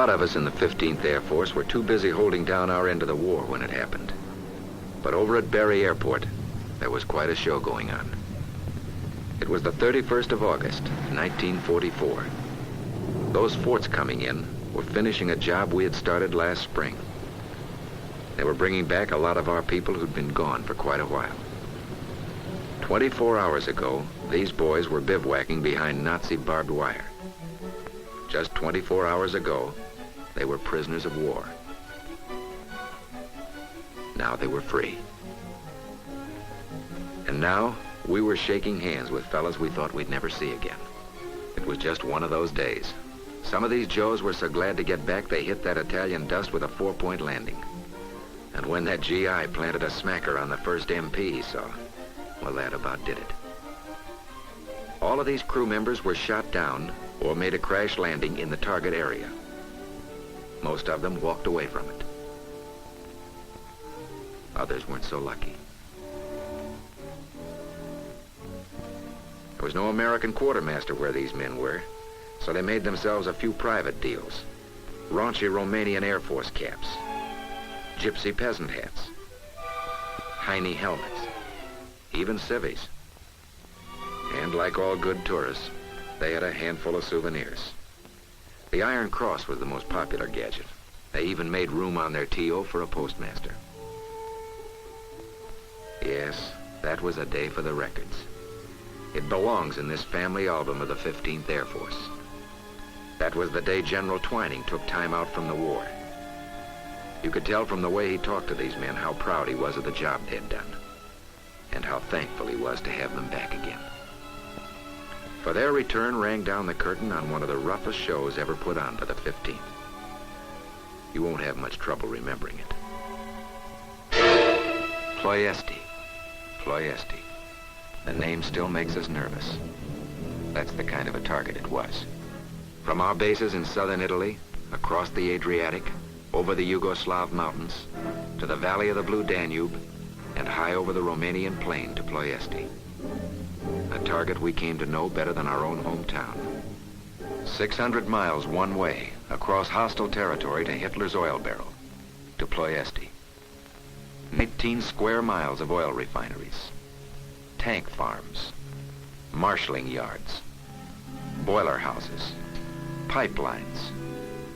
lot of us in the 15th Air Force were too busy holding down our end of the war when it happened. But over at Berry Airport, there was quite a show going on. It was the 31st of August, 1944. Those forts coming in were finishing a job we had started last spring. They were bringing back a lot of our people who'd been gone for quite a while. 24 hours ago, these boys were bivouacking behind Nazi barbed wire. Just 24 hours ago, they were prisoners of war. Now they were free. And now, we were shaking hands with fellas we thought we'd never see again. It was just one of those days. Some of these Joes were so glad to get back they hit that Italian dust with a 4-point landing. And when that GI planted a smacker on the first MP he saw, well, that about did it. All of these crew members were shot down or made a crash landing in the target area. Most of them walked away from it. Others weren't so lucky. There was no American quartermaster where these men were, so they made themselves a few private deals. Raunchy Romanian Air Force caps, gypsy peasant hats, Heine helmets, even civvies. And like all good tourists, they had a handful of souvenirs. The Iron Cross was the most popular gadget. They even made room on their TO for a postmaster. Yes, that was a day for the records. It belongs in this family album of the 15th Air Force. That was the day General Twining took time out from the war. You could tell from the way he talked to these men how proud he was of the job they'd done, and how thankful he was to have them back again. For their return rang down the curtain on one of the roughest shows ever put on by the 15th. You won't have much trouble remembering it. Ploiesti. Ploiesti. The name still makes us nervous. That's the kind of a target it was. From our bases in southern Italy, across the Adriatic, over the Yugoslav mountains, to the valley of the Blue Danube, and high over the Romanian plain to Ploiesti. A target we came to know better than our own hometown. 600 miles one way, across hostile territory to Hitler's oil barrel, to Ploiesti. 18 square miles of oil refineries, tank farms, marshalling yards, boiler houses, pipelines,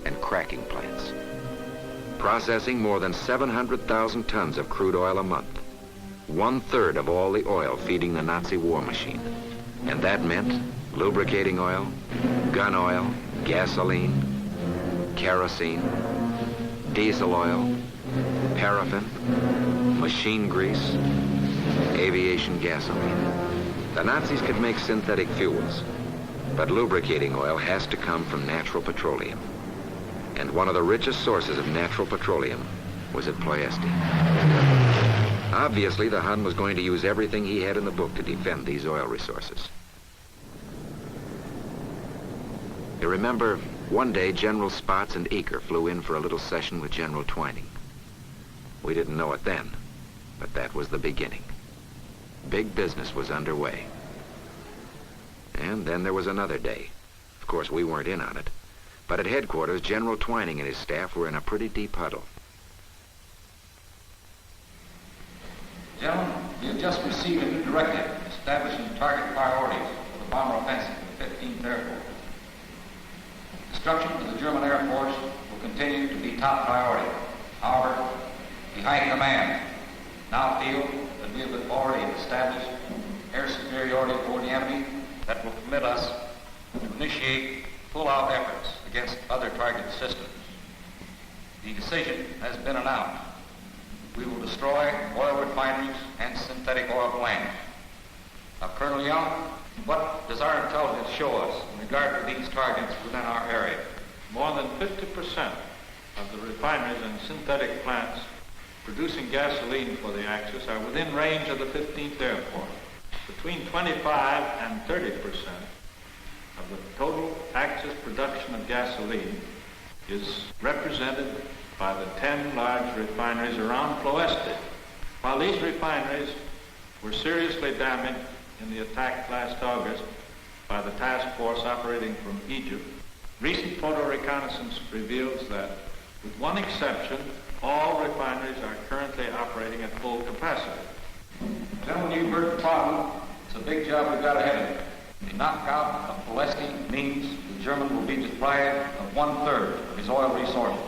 and cracking plants. Processing more than 700,000 tons of crude oil a month. 1/3 of all the oil feeding the Nazi war machine. And that meant lubricating oil, gun oil, gasoline, kerosene, diesel oil, paraffin, machine grease, aviation gasoline. The Nazis could make synthetic fuels, but lubricating oil has to come from natural petroleum. And one of the richest sources of natural petroleum was at Ploiesti. Obviously, the Hun was going to use everything he had in the book to defend these oil resources. You remember, one day General Spaatz and Eaker flew in for a little session with General Twining. We didn't know it then, but that was the beginning. Big business was underway. And then there was another day. Of course, we weren't in on it. But at headquarters, General Twining and his staff were in a pretty deep huddle. Gentlemen, we have just received a new directive establishing target priorities for the bomber offensive of the 15th Air Force. Destruction of the German Air Force will continue to be top priority. However, the High Command now feel that we have already established air superiority over the enemy that will permit us to initiate full-out efforts against other target systems. The decision has been announced. We will destroy oil refineries and synthetic oil plants. Now, Colonel Young, what does our intelligence show us in regard to these targets within our area? More than 50% of the refineries and synthetic plants producing gasoline for the Axis are within range of the 15th Air Force. Between 25 and 30% of the total Axis production of gasoline is represented by the 10 large refineries around Ploiesti. While these refineries were seriously damaged in the attack last August by the task force operating from Egypt, Recent photo reconnaissance reveals that, with one exception, all refineries are currently operating at full capacity. Gentlemen, you've heard the problem. It's a big job we've got ahead of us. The knockout of Ploiesti means the German will be deprived of 1/3 of his oil resources.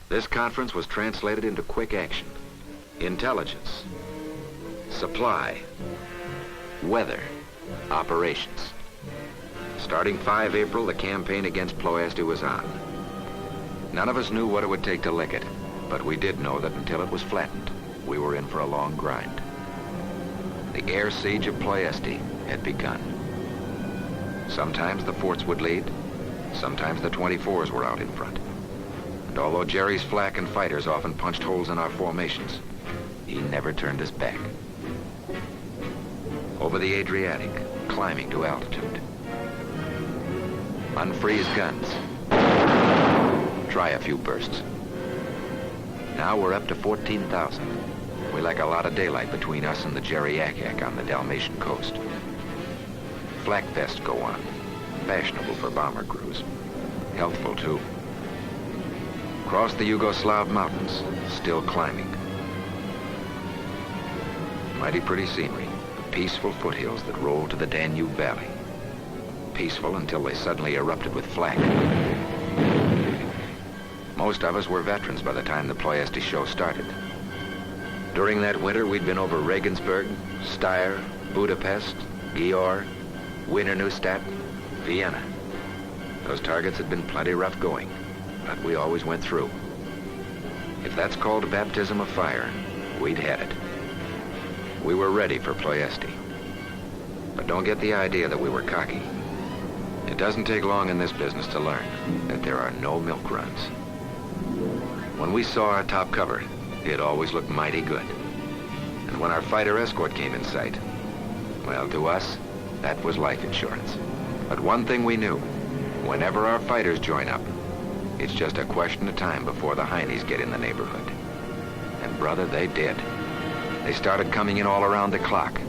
This conference was translated into quick action, intelligence, supply, weather, operations. Starting 5 April, the campaign against Ploiesti was on. None of us knew what it would take to lick it, but we did know that until it was flattened, we were in for a long grind. The air siege of Ploiesti had begun. Sometimes the forts would lead, sometimes the 24s were out in front. And although Jerry's flak and fighters often punched holes in our formations, he never turned his back. Over the Adriatic, climbing to altitude. Unfreeze guns. Try a few bursts. Now we're up to 14,000. We lack a lot of daylight between us and the Jerry-Yak-Yak on the Dalmatian coast. Flak vests go on. Fashionable for bomber crews. Healthful, too. Across the Yugoslav mountains, still climbing. Mighty pretty scenery. The peaceful foothills that roll to the Danube Valley. Peaceful until they suddenly erupted with flak. Most of us were veterans by the time the Ploiesti show started. During that winter, we'd been over Regensburg, Steyr, Budapest, Győr, Wiener Neustadt, Vienna. Those targets had been plenty rough going, but we always went through. If that's called a baptism of fire, we'd had it. We were ready for Ploiesti. But don't get the idea that we were cocky. It doesn't take long in this business to learn that there are no milk runs. When we saw our top cover, it always looked mighty good. And when our fighter escort came in sight, well, to us, that was life insurance. But one thing we knew, whenever our fighters join up, it's just a question of time before the Heinies get in the neighborhood. And brother, they did. They started coming in all around the clock.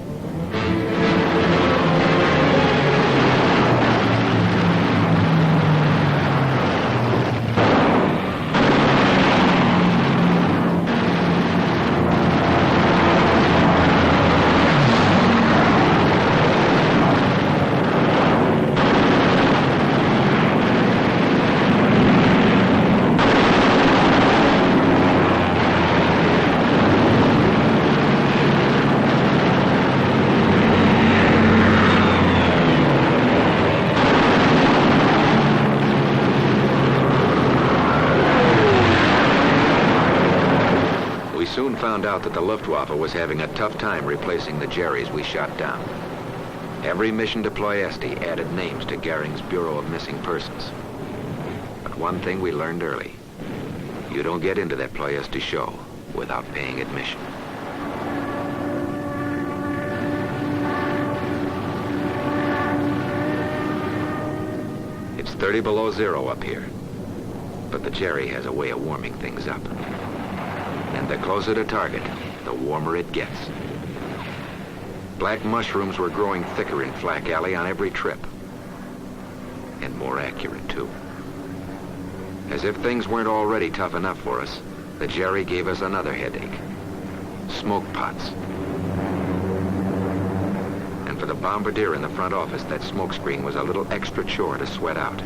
Soon found out that the Luftwaffe was having a tough time replacing the Jerrys we shot down. Every mission to Ploiesti added names to Goering's Bureau of Missing Persons. But one thing we learned early, you don't get into that Ploiesti show without paying admission. It's 30 below zero up here, but the Jerry has a way of warming things up. And the closer to target, the warmer it gets. Black mushrooms were growing thicker in Flak Alley on every trip. And more accurate, too. As if things weren't already tough enough for us, the Jerry gave us another headache. Smoke pots. And for the bombardier in the front office, that smoke screen was a little extra chore to sweat out,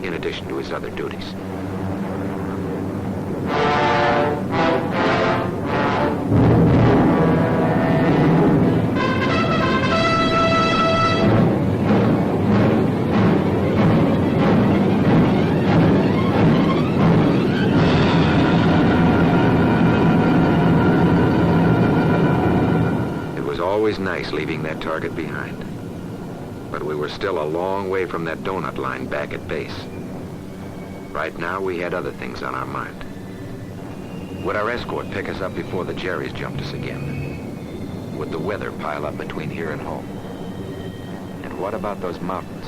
in addition to his other duties. Always nice leaving that target behind. But we were still a long way from that donut line back at base. Right now, we had other things on our mind. Would our escort pick us up before the Jerrys jumped us again? Would the weather pile up between here and home? And what about those mountains?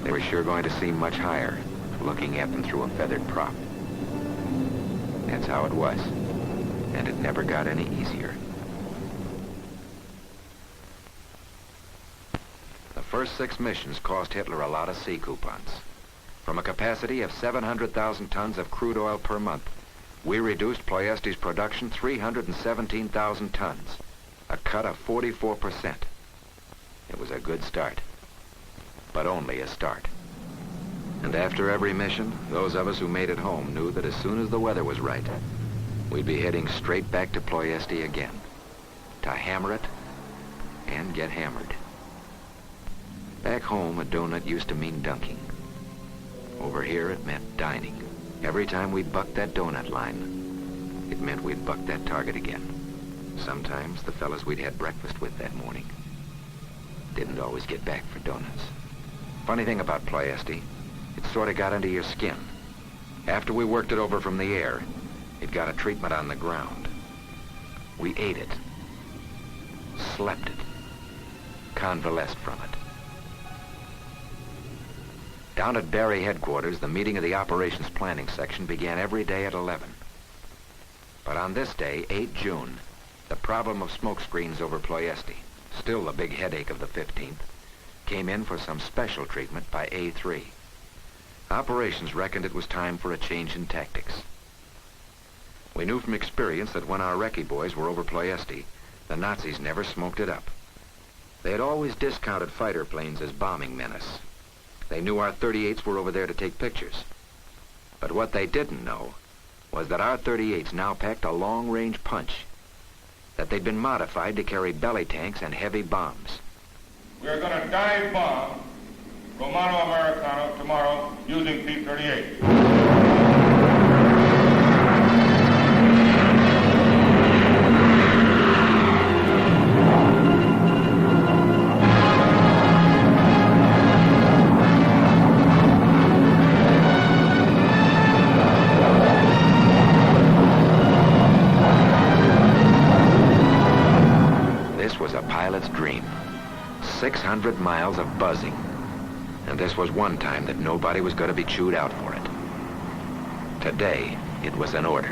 They were sure going to seem much higher, looking at them through a feathered prop. That's how it was. And it never got any easier. The first 6 missions cost Hitler a lot of sea coupons. From a capacity of 700,000 tons of crude oil per month, we reduced Ploiesti's production 317,000 tons, a cut of 44%. It was a good start, but only a start. And after every mission, those of us who made it home knew that as soon as the weather was right, we'd be heading straight back to Ploiesti again, to hammer it and get hammered. Back home, a donut used to mean dunking. Over here, it meant dining. Every time we bucked that donut line, it meant we'd bucked that target again. Sometimes the fellas we'd had breakfast with that morning didn't always get back for donuts. Funny thing about Ploiesti, it sort of got under your skin. After we worked it over from the air, it got a treatment on the ground. We ate it, slept it, convalesced from it. Down at Barry headquarters, the meeting of the operations planning section began every day at 11. But on this day, 8 June, the problem of smoke screens over Ploiesti, still the big headache of the 15th, came in for some special treatment by A3. Operations reckoned it was time for a change in tactics. We knew from experience that when our recce boys were over Ploiesti, the Nazis never smoked it up. They had always discounted fighter planes as bombing menace. They knew our 38s were over there to take pictures. But what they didn't know was that our 38s now packed a long-range punch, that they'd been modified to carry belly tanks and heavy bombs. We are going to dive bomb Romano Americano tomorrow using P-38. This was a pilot's dream. 600 miles of buzzing. And this was one time that nobody was going to be chewed out for it. Today, it was an order.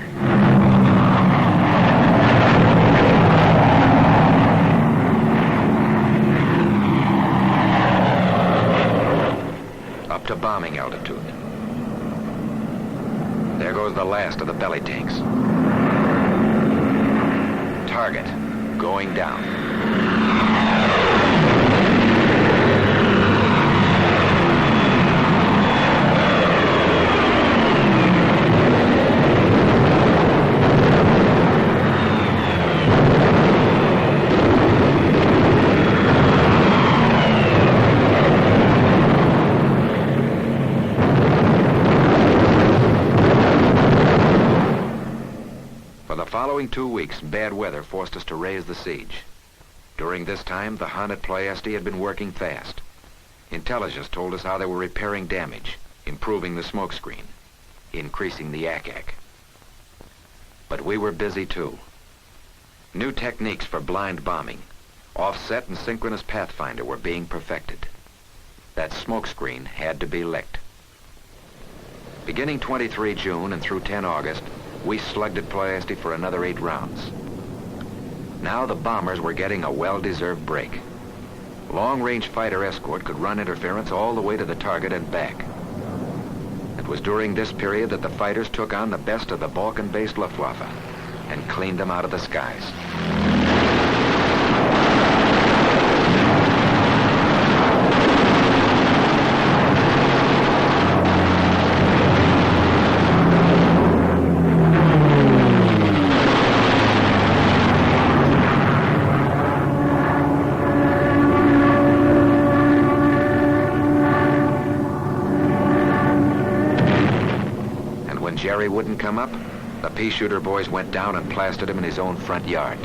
Up to bombing altitude. There goes the last of the belly tanks. Target, going down. For the following 2 weeks, bad weather forced us to raise the siege. During this time, the Hun at Ploiesti had been working fast. Intelligence told us how they were repairing damage, improving the smokescreen, increasing the ack-ack. But we were busy too. New techniques for blind bombing, offset and synchronous pathfinder were being perfected. That smokescreen had to be licked. Beginning 23 June and through 10 August, we slugged at Ploiesti for another 8 rounds. Now the bombers were getting a well-deserved break. Long-range fighter escort could run interference all the way to the target and back. It was during this period that the fighters took on the best of the Balkan-based Luftwaffe and cleaned them out of the skies. Jerry wouldn't come up, the pea-shooter boys went down and plastered him in his own front yard.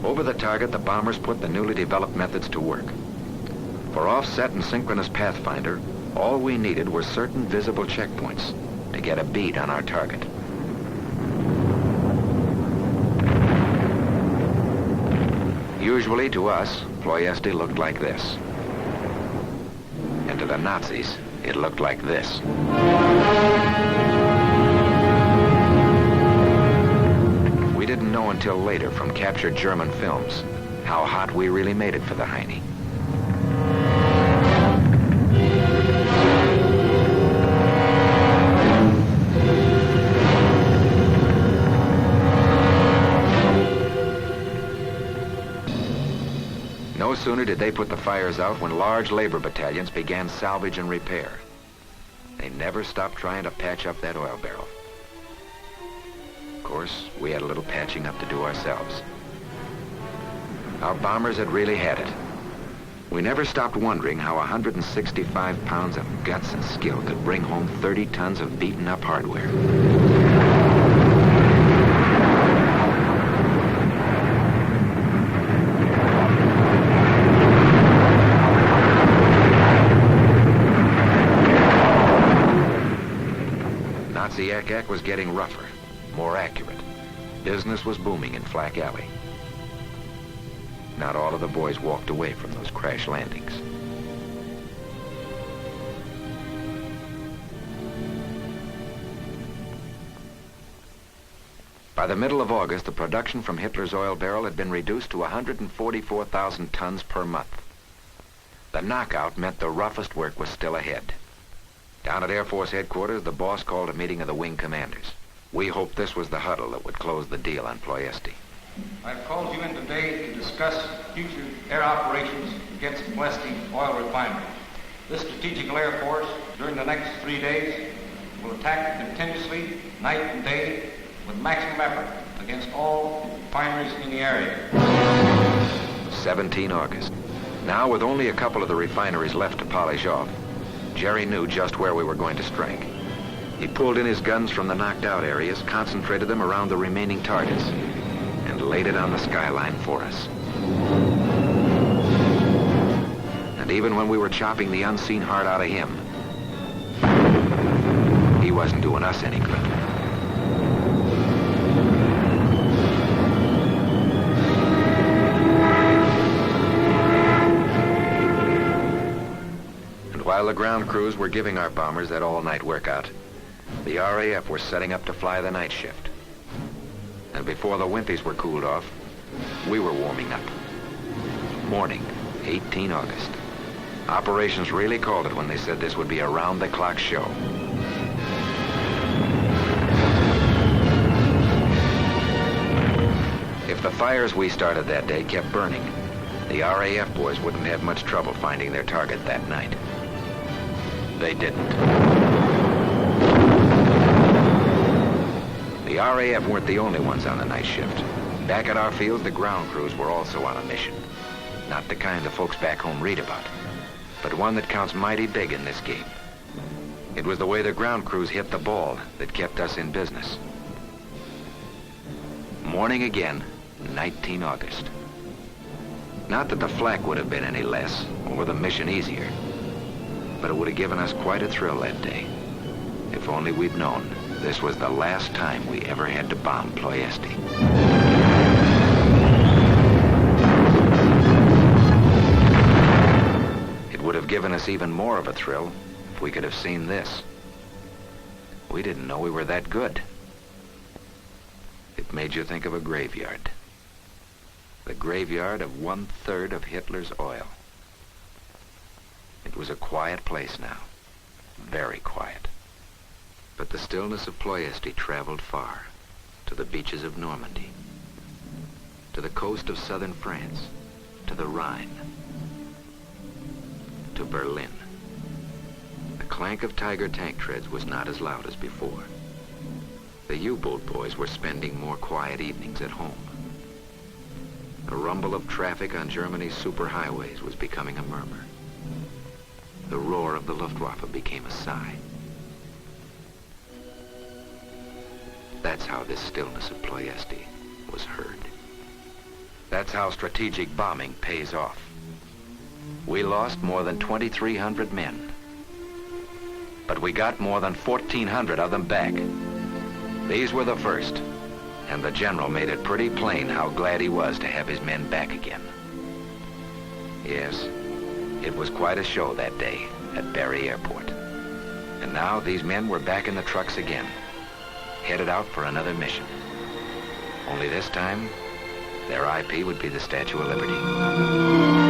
Over the target, the bombers put the newly developed methods to work. For offset and synchronous pathfinder, all we needed were certain visible checkpoints to get a bead on our target. Usually to us, Ploiesti looked like this. And to the Nazis, it looked like this. We didn't know until later from captured German films how hot we really made it for the Heine. No sooner did they put the fires out when large labor battalions began salvage and repair. They never stopped trying to patch up that oil barrel. Of course, we had a little patching up to do ourselves. Our bombers had really had it. We never stopped wondering how 165 pounds of guts and skill could bring home 30 tons of beaten-up hardware. Nazi Ek was getting rougher, more accurate. Business was booming in Flack Alley. Not all of the boys walked away from those crash landings. By the middle of August, the production from Hitler's oil barrel had been reduced to 144,000 tons per month. The knockout meant the roughest work was still ahead. Down at Air Force headquarters, the boss called a meeting of the wing commanders. We hoped this was the huddle that would close the deal on Ploiesti. I've called you in today to discuss future air operations against Ploiesti oil refinery. This strategical air force, during the next 3 days, will attack continuously, night and day, with maximum effort against all refineries in the area. 17 August. Now, with only a couple of the refineries left to polish off, Jerry knew just where we were going to strike. He pulled in his guns from the knocked-out areas, concentrated them around the remaining targets, and laid it on the skyline for us. And even when we were chopping the unseen heart out of him, he wasn't doing us any good. And while the ground crews were giving our bombers that all-night workout, the RAF were setting up to fly the night shift. And before the winties were cooled off, we were warming up. Morning, 18 August. Operations really called it when they said this would be a round-the-clock show. If the fires we started that day kept burning, the RAF boys wouldn't have much trouble finding their target that night. They didn't. The RAF weren't the only ones on the night shift. Back at our fields, the ground crews were also on a mission. Not the kind the folks back home read about, but one that counts mighty big in this game. It was the way the ground crews hit the ball that kept us in business. Morning again, 19 August. Not that the flak would have been any less, or the mission easier, but it would have given us quite a thrill that day. If only we'd known this was the last time we ever had to bomb Ploiesti. It would have given us even more of a thrill if we could have seen this. We didn't know we were that good. It made you think of a graveyard. The graveyard of 1/3 of Hitler's oil. It was a quiet place now. Very quiet. But the stillness of Ploiesti traveled far, to the beaches of Normandy, to the coast of southern France, to the Rhine, to Berlin. The clank of Tiger tank treads was not as loud as before. The U-boat boys were spending more quiet evenings at home. The rumble of traffic on Germany's superhighways was becoming a murmur. The roar of the Luftwaffe became a sigh. That's how this stillness of Ploiesti was heard. That's how strategic bombing pays off. We lost more than 2,300 men, but we got more than 1,400 of them back. These were the first, And the general made it pretty plain how glad he was to have his men back again. Yes, it was quite a show that day at Barry Airport. And now these men were back in the trucks again, headed out for another mission. Only this time, their IP would be the Statue of Liberty.